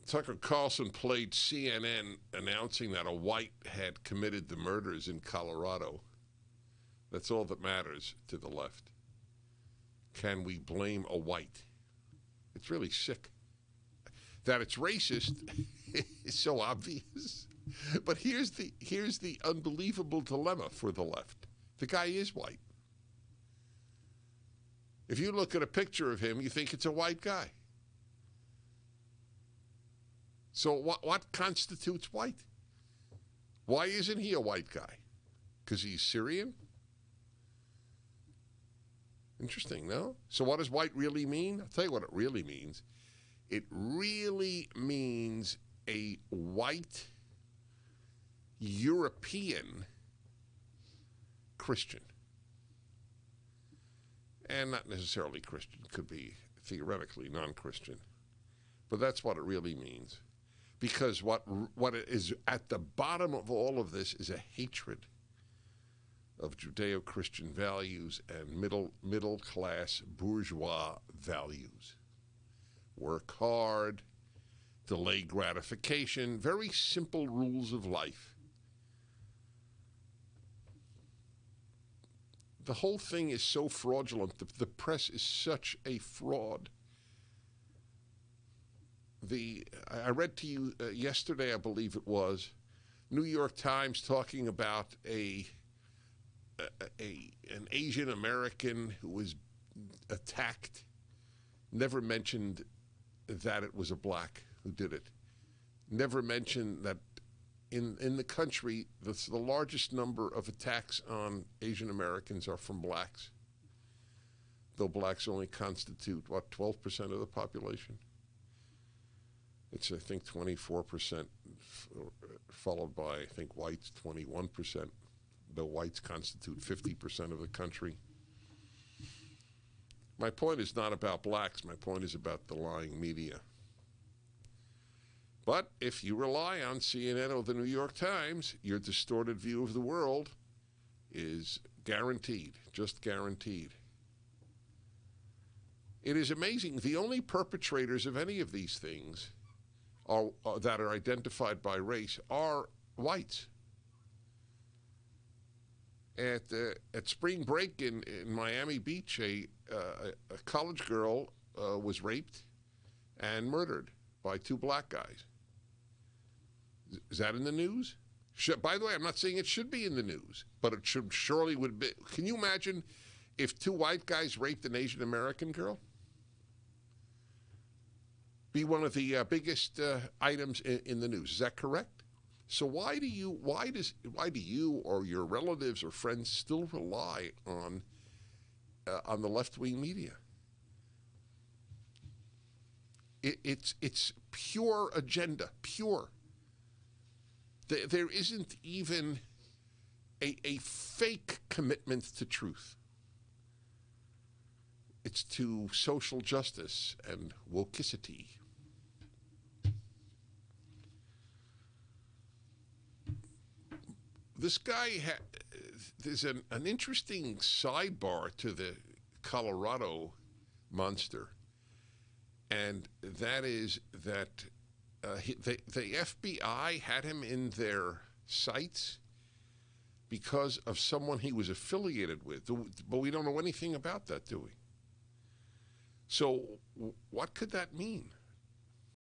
Tucker Carlson played CNN announcing that a white had committed the murders in Colorado. That's all that matters to the left. Can we blame a white? It's really sick. That it's racist is so obvious. But here's the unbelievable dilemma for the left. The guy is white. If you look at a picture of him, you think it's a white guy. So what constitutes white? Why isn't he a white guy? Because he's Syrian? Interesting, no? So what does white really mean? I'll tell you what it really means. It really means a white European Christian. And not necessarily Christian. Could be theoretically non-Christian. But that's what it really means. Because what is at the bottom of all of this is a hatred of Judeo-Christian values and middle-class bourgeois values. Work hard, delay gratification, very simple rules of life. The whole thing is so fraudulent. The press is such a fraud. I read to you yesterday, I believe it was, New York Times talking about an Asian American who was attacked, never mentioned that it was a black who did it. Never mentioned that in the country, the largest number of attacks on Asian Americans are from blacks, though blacks only constitute, 12% of the population? It's, I think, 24%, followed by, I think, whites, 21%, though whites constitute 50% of the country. My point is not about blacks. My point is about the lying media. But if you rely on CNN or the New York Times, your distorted view of the world is guaranteed, just guaranteed. It is amazing. The only perpetrators of any of these things that are identified by race are whites. At spring break in Miami Beach, a college girl was raped and murdered by two black guys. Is that in the news? By the way, I'm not saying it should be in the news, but it surely would be. Can you imagine if two white guys raped an Asian American girl? Be one of the biggest items in the news. Is that correct? So why do you or your relatives or friends still rely on the left-wing media? It's pure agenda, pure. There isn't even a fake commitment to truth. It's to social justice and wokeicity. This guy, there's an interesting sidebar to the Colorado monster, and that is that the FBI had him in their sights because of someone he was affiliated with, but we don't know anything about that, do we? So what could that mean?